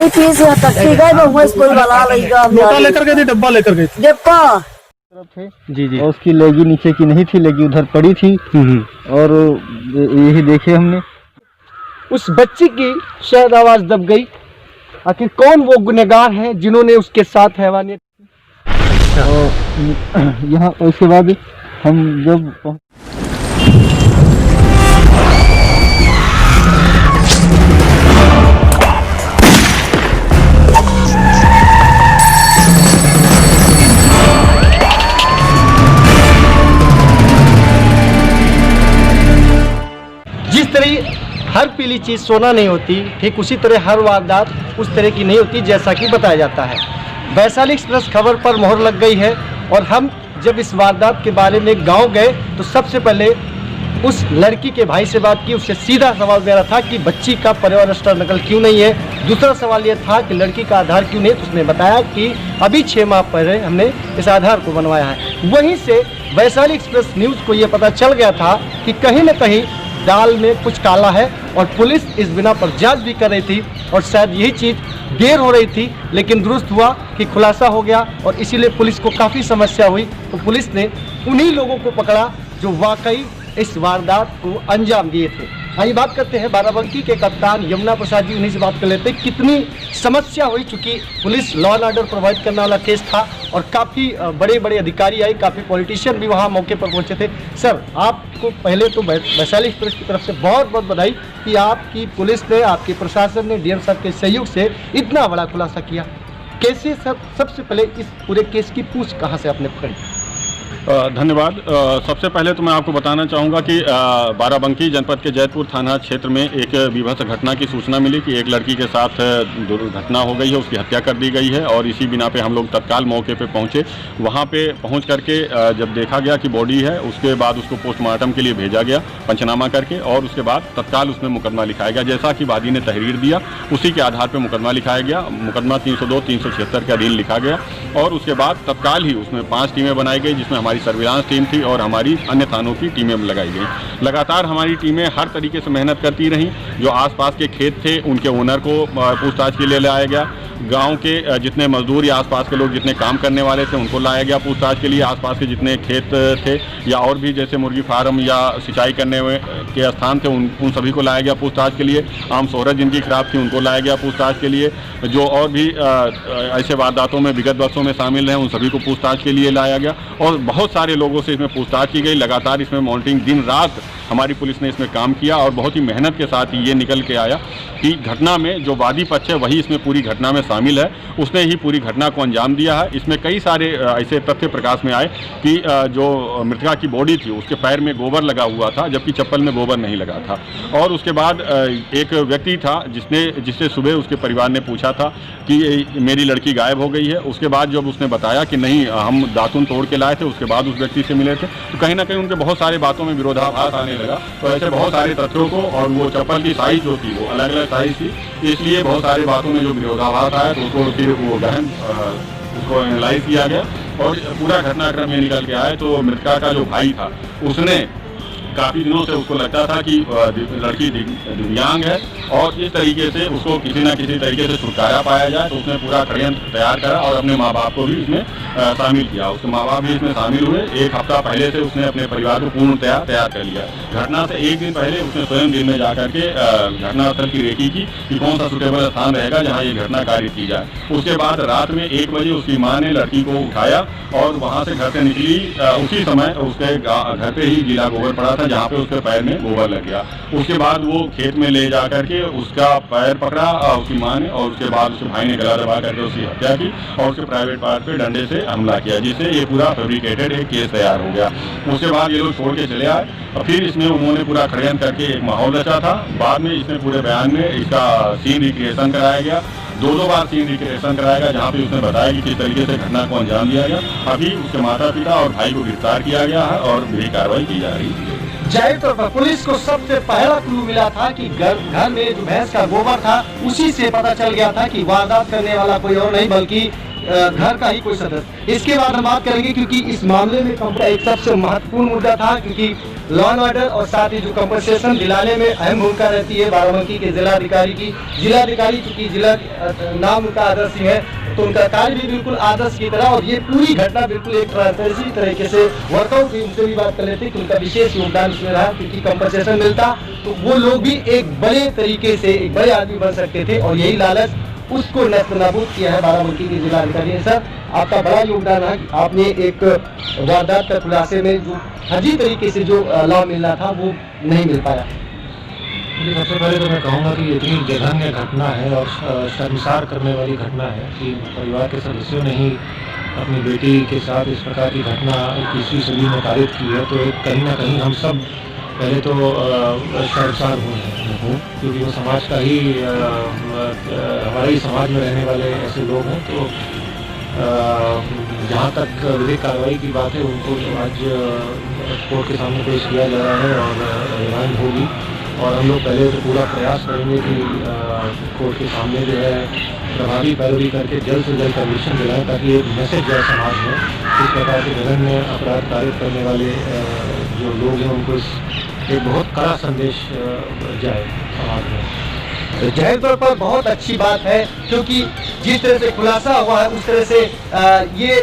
P से टक्की गए मैं स्कूल वाला लेगा लोटा लेकर गए थे, डब्बा लेकर गए थे। डिब्बा जी जी। और उसकी लेगी नीचे की नहीं थी, लेगी उधर पड़ी थी और यही देखे हमने। उस बच्ची की शायद आवाज दब गई। आखिर कौन वो गुनहगार हैं जिन्होंने उसके साथ हैवानियत। यहाँ उसके बाद हम जब जिस तरह हर पीली चीज सोना नहीं होती, ठीक उसी तरह हर वारदात उस तरह की नहीं होती जैसा कि बताया जाता है। वैशाली एक्सप्रेस खबर पर मोहर लग गई है और हम जब इस वारदात के बारे में गांव गए तो सबसे पहले उस लड़की के भाई से बात की। उससे सीधा सवाल मेरा था कि बच्ची का परिवार रजिस्टर नकल क्यों नहीं है। दूसरा सवाल यह था कि लड़की का आधार क्यों नहीं। तो उसने बताया कि अभी 6 माह पहले हमने इस आधार को बनवाया है। वहीं से वैशाली एक्सप्रेस न्यूज़ को ये पता चल गया था कि कहीं न कहीं दाल में कुछ काला है और पुलिस इस बिना पर जांच भी कर रही थी और शायद यही चीज़ देर हो रही थी, लेकिन दुरुस्त हुआ कि खुलासा हो गया और इसीलिए पुलिस को काफ़ी समस्या हुई। तो पुलिस ने उन्हीं लोगों को पकड़ा जो वाकई इस वारदात को अंजाम दिए थे। आइए बात करते हैं बाराबंकी के कप्तान यमुना प्रसाद जी, उन्हीं से बात कर लेते हैं कितनी समस्या हुई। चूँकि police law and order provide करने वाला केस था और काफ़ी बड़े बड़े अधिकारी आए, काफ़ी पॉलिटिशियन भी वहाँ मौके पर पहुँचे थे। सर, आपको पहले तो वैशाली एक्सप्रेस की तरफ से बहुत बहुत बधाई कि आपकी पुलिस ने, आपके प्रशासन ने, डीएम साहब के सहयोग से इतना बड़ा खुलासा किया। कैसे सर, सबसे पहले इस पूरे केस की पूछ कहाँ से आपने पकड़ी? धन्यवाद। सबसे पहले तो मैं आपको बताना चाहूँगा कि बाराबंकी जनपद के जैतपुर थाना क्षेत्र में एक बीभत्स घटना की सूचना मिली कि एक लड़की के साथ दुर्घटना हो गई है, उसकी हत्या कर दी गई है। और इसी बिना पे हम लोग तत्काल मौके पे पहुँचे। वहाँ पे पहुँच करके जब देखा गया कि बॉडी है, उसके बाद उसको पोस्टमार्टम के लिए भेजा गया पंचनामा करके और उसके बाद तत्काल उसमें मुकदमा लिखाया गया। जैसा कि वादी ने तहरीर दिया उसी के आधार पर मुकदमा लिखाया गया। मुकदमा 302, 376 के अधीन लिखा गया और उसके बाद तत्काल ही उसमें 5 टीमें बनाई गई, जिसमें हमारी सर्विलांस टीम थी और हमारी अन्य थानों की टीमें लगाई गई। लगातार हमारी टीमें हर तरीके से मेहनत करती रहीं। जो आसपास के खेत थे उनके ओनर को पूछताछ के लिए लाया गया। गांव के जितने मजदूर या आसपास के लोग जितने काम करने वाले थे उनको लाया गया पूछताछ के लिए। आसपास के जितने खेत थे या और भी जैसे मुर्गी फार्म या सिंचाई करने के स्थान थे उन सभी को लाया गया पूछताछ के लिए। आम शोहरत जिनकी खराब थी उनको लाया गया पूछताछ के लिए। जो और भी ऐसे वारदातों में विगत वर्षों में शामिल हैं उन सभी को पूछताछ के लिए लाया गया और बहुत सारे लोगों से इसमें पूछताछ की गई। लगातार इसमें मॉनिटरिंग दिन रात हमारी पुलिस ने इसमें काम किया और बहुत ही मेहनत के साथ ये निकल के आया कि घटना में जो वादी पक्ष है वही इसमें पूरी घटना में शामिल है। उसने ही पूरी घटना को अंजाम दिया है। इसमें कई सारे ऐसे तथ्य प्रकाश में आए कि जो मृतका की बॉडी थी उसके पैर में गोबर लगा हुआ था, जबकि चप्पल में गोबर नहीं लगा था। और उसके बाद एक व्यक्ति था जिससे सुबह उसके परिवार ने पूछा था कि मेरी लड़की गायब हो गई है। उसके बाद जब उसने बताया कि नहीं, हम दातुन तोड़ के लाए थे, उसके बाद उस व्यक्ति से मिले थे, तो कहीं ना कहीं उनके बहुत सारे बातों में विरोधाभास आने लगा। तो ऐसे बहुत सारे तथ्यों को, और वो चप्पल की साइज जो थी वो अलग अलग साइज थी, इसलिए बहुत सारी बातों में जो विरोधाभास आया तो उसको फिर वो गहन उसको एनालाइज किया गया और पूरा घटनाक्रम में निकल के आए। तो मृतका का जो भाई था उसने काफ़ी दिनों से उसको लगता था कि लड़की दिव्यांग है और इस तरीके से उसको किसी न किसी तरीके से छुटकारा पाया जाए। तो उसने पूरा षड्यंत्र तैयार करा और अपने माँ बाप को भी इसमें शामिल किया। उसके माँ बाप भी इसमें शामिल हुए। 1 हफ्ता पहले से उसने अपने परिवार को पूर्ण तैयार कर लिया। घटना से 1 दिन पहले उसने स्वयं दिन में जाकर के घटनास्थल की रेकी की कि कौन सा सुटेबल स्थान रहेगा जहाँ ये घटना कार्य की जाए। उसके बाद रात में 1 बजे उसकी माँ ने लड़की को उठाया और वहाँ से घर से निकली। उसी समय उसके घर पे ही गीला गोबर पड़ा था जहाँ पे उसके पैर में गोबर लग गया। उसके बाद वो खेत में ले जा करके उसका पैर पकड़ा उसकी माँ ने और उसके बाद उसके भाई ने गला दबा करके उसकी हत्या की और उसके प्राइवेट पार्ट पे डंडे से हमला किया, जिससे ये पूरा फैब्रिकेटेड एक केस तैयार हो गया। उसके बाद ये लोग छोड़ के चले आए और फिर इसमें उन्होंने पूरा षड्यंत्र करके एक माहौल रचा था। बाद में इसमें पूरे बयान में इसका सीन रिक्रिएशन कराया गया। 2 बार सीन रिक्रिएशन कराया गया जहाँ पे उसने बताया कि किस तरीके से घटना को अंजाम दिया गया। अभी उसके माता पिता और भाई को गिरफ्तार किया गया है और भी कार्रवाई की जा रही है। जाहिर तौर पर पुलिस को सबसे पहला क्लू मिला था कि घर में जो भैंस का गोबर था उसी से पता चल गया था कि वारदात करने वाला कोई और नहीं बल्कि घर का ही कोई सदस्य। इसके बाद हम बात करेंगे क्योंकि इस मामले में एक सबसे महत्वपूर्ण मुद्दा था, क्योंकि लॉ एंड ऑर्डर और साथ ही जो कंपनसेशन दिलाने में अहम भूमिका रहती है बाराबंकी के जिलाधिकारी की। जिलाधिकारी चूंकि जिला नाम उनका आदर्श ही है, तो उनका कार्य भी बिल्कुल आदर्श की तरह, और ये पूरी घटना बिल्कुल एक ट्रांसपेरेंसी तरीके से वर्कआउट हुई। उनसे भी बात कर लेते हैं कि उनका विशेष योगदान इसमें रहा, क्योंकि कंपनसेशन मिलता तो वो लोग भी एक बड़े तरीके से एक बड़े आदमी बन सकते थे, और यही लालच उसको नस्तनाबूद किया है बाराबंकी के जिलाधिकारी ने। सर, आपका बड़ा योगदान है, आपने एक वारदात का खुलासे में जो फर्जी तरीके से जो लॉ मिलना था वो नहीं मिल पाया। सबसे पहले तो मैं कहूँगा कि इतनी जघन्य घटना है और शर्मसार करने वाली घटना है कि परिवार के सदस्यों ने ही अपनी बेटी के साथ इस प्रकार की घटना 21वीं सदी में पारित की है, तो कहीं ना कहीं हम सब पहले तो शर्मसार हुए हैं, क्योंकि वो समाज का ही हमारे ही समाज में रहने वाले ऐसे लोग हैं। तो जहाँ तक विधिक कार्रवाई की बात है, उनको आज कोर्ट के सामने पेश किया जा रहा है और रिमांड होगी, और हम लोग पहले तो पूरा प्रयास करेंगे कि कोर्ट के सामने जो है प्रभावी पैरवी करके जल्द से जल्द कन्विक्शन दिलाएं, ताकि एक मैसेज जाए समाज में इस प्रकार के जघन्य अपराध कार्य करने वाले जो लोग हैं उनको एक बहुत कड़ा संदेश जाए समाज में। जाहिर तौर पर बहुत अच्छी बात है, क्योंकि जिस तरह से खुलासा हुआ है उस तरह से ये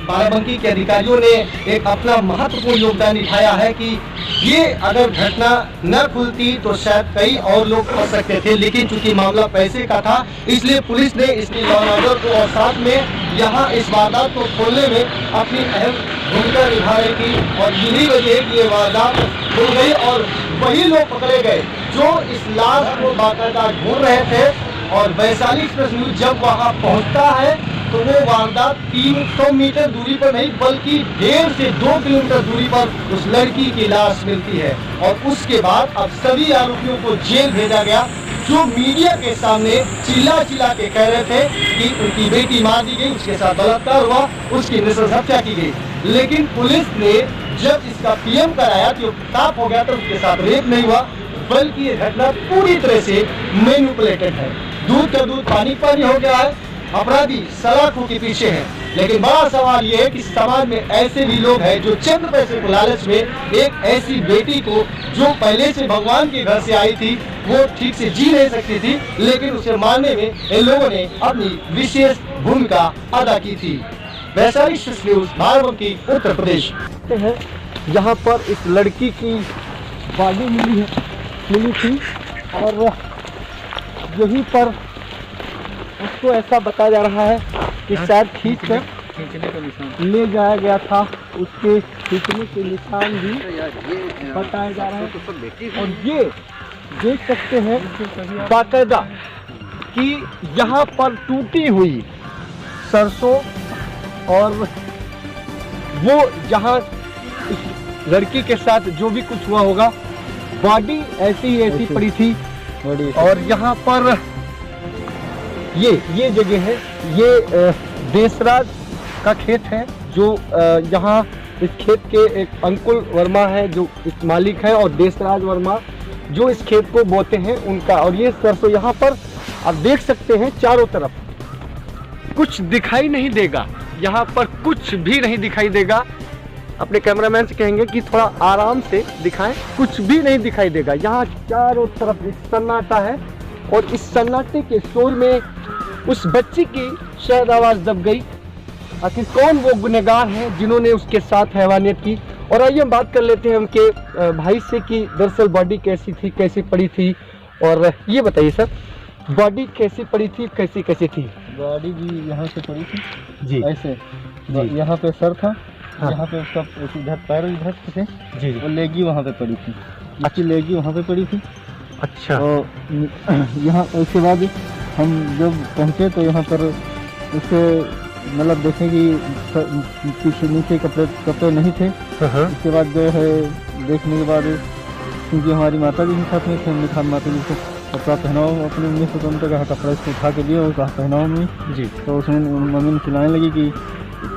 बाराबंकी के अधिकारियों ने एक अपना महत्वपूर्ण योगदान निभाया है कि ये अगर घटना न खुलती तो शायद कई और लोग फंस सकते थे, लेकिन चूंकि मामला पैसे का था इसलिए पुलिस ने इसकी लॉ एंड ऑर्डर को और साथ में यहाँ इस वारदात को खोलने में अपनी अहम भूमिका निभा रही थी, और यही वजह है कि ये वारदात खुल गई और वही लोग पकड़े गए जो इस लाश को बाकायदा ढूंढ रहे थे। और वैशाली एक्सप्रेस न्यूज जब वहाँ पहुँचता है तो वो वारदात 300 मीटर दूरी पर नहीं बल्कि 1.5 से 2 किलोमीटर दूरी पर उस लड़की की लाश मिलती है, और उसके बाद अब सभी आरोपियों को जेल भेजा गया, जो मीडिया के सामने चिल्ला चिल्ला के कह रहे थे कि उनकी बेटी मार दी गई, उसके साथ बलात्कार हुआ, उसकी नृशंस हत्या की गई। लेकिन पुलिस ने जब इसका पीएम कराया तो साफ हो गया तो उसके साथ रेप नहीं हुआ, बल्कि ये घटना पूरी तरह से मैनिपुलेटेड है। दूध का दूध पानी पानी हो गया है, अपराधी सलाखों के पीछे हैं। लेकिन बड़ा सवाल ये है कि समाज में ऐसे भी लोग हैं जो चंद पैसे के लालच में एक ऐसी बेटी को जो पहले से भगवान के घर से आई थी, वो ठीक से जी नहीं सकती थी, लेकिन उसे मारने में इन लोगों ने अपनी विशेष भूमिका अदा की थी। Vaishali express news, Barabanki, Uttar Pradesh. यहाँ पर इस लड़की की बॉडी मिली थी, और यहीं पर उसको ऐसा बताया जा रहा है कि शायद खींच कर ले जाया गया था, उसके खींचने के निशान भी बताए जा रहे हैं। और ये देख सकते हैं बाकायदा कि यहाँ पर टूटी हुई सरसों, और वो जहाँ लड़की के साथ जो भी कुछ हुआ होगा, बॉडी ऐसी पड़ी थी। और यहाँ पर ये जगह है, ये देशराज का खेत है, जो यहाँ इस खेत के एक अंकुल वर्मा है जो इस मालिक है, और देशराज वर्मा जो इस खेत को बोते हैं उनका। और ये सरसों यहाँ पर आप देख सकते हैं, चारों तरफ कुछ दिखाई नहीं देगा, यहाँ पर कुछ भी नहीं दिखाई देगा। अपने कैमरामैन से कहेंगे कि थोड़ा आराम से दिखाएं, कुछ भी नहीं दिखाई देगा। यहाँ चारों तरफ सन्नाटा है, और इस सन्नाटे के शोर में उस बच्ची की शायद आवाज़ दब गई। आखिर कौन वो गुनहगार हैं जिन्होंने उसके साथ हैवानियत की। और आइए हम बात कर लेते हैं उनके भाई से कि दरअसल बॉडी कैसी थी, कैसी पड़ी थी। और ये बताइए सर, बॉडी कैसी पड़ी थी, कैसी थी? बॉडी भी यहाँ से पड़ी थी जी, ऐसे यहाँ पे सर था, हाँ। यहाँ पे उसका इधर पैर इधर थे जी, और लेगी वहाँ पे पड़ी थी, अच्छी लेगी वहाँ पे पड़ी थी। अच्छा। तो यहाँ उसके बाद हम जब पहुँचे तो यहाँ पर उसके मतलब देखें कि पीछे नीचे कपड़े नहीं थे। उसके बाद जो है देखने के बाद, क्योंकि हमारी माता जी भी साथ में थे, हमने माता जी को कपड़ा पहनाओ अपनी मम्मी से, तो उनका कहा कपड़ा इसको उठा के दिया और कहा पहनाओ मम्मी जी। तो उसने मम्मी ने चिल्लाने लगी कि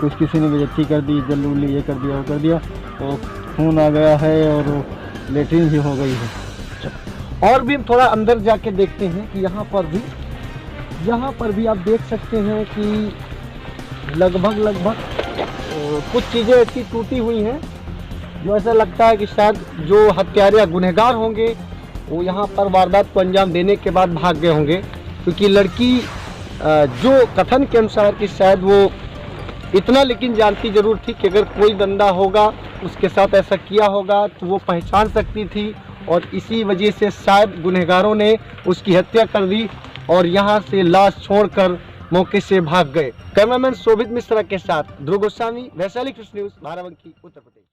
कुछ किसी ने बेइज्जती कर दी, जल उल्ली ये कर दिया वो कर दिया, तो खून आ गया है और लेटरिन भी हो गई है। और भी थोड़ा अंदर जाके देखते हैं कि यहाँ पर भी आप देख सकते हैं कि लगभग कुछ चीज़ें ऐसी टूटी हुई हैं जो ऐसा लगता है कि शायद जो हत्यारे या गुनहगार होंगे वो यहाँ पर वारदात को अंजाम देने के बाद भाग गए होंगे, क्योंकि लड़की जो कथन के अनुसार कि शायद वो इतना लेकिन जानती जरूर थी कि अगर कोई बंदा होगा उसके साथ ऐसा किया होगा तो वो पहचान सकती थी, और इसी वजह से शायद गुनहगारों ने उसकी हत्या कर दी और यहाँ से लाश छोड़कर मौके से भाग गए। कैमरामैन शोभित मिश्रा के साथ ध्रुव गोस्वामी, वैशाली कृष्ण न्यूज़, बाराबंकी, उत्तर प्रदेश।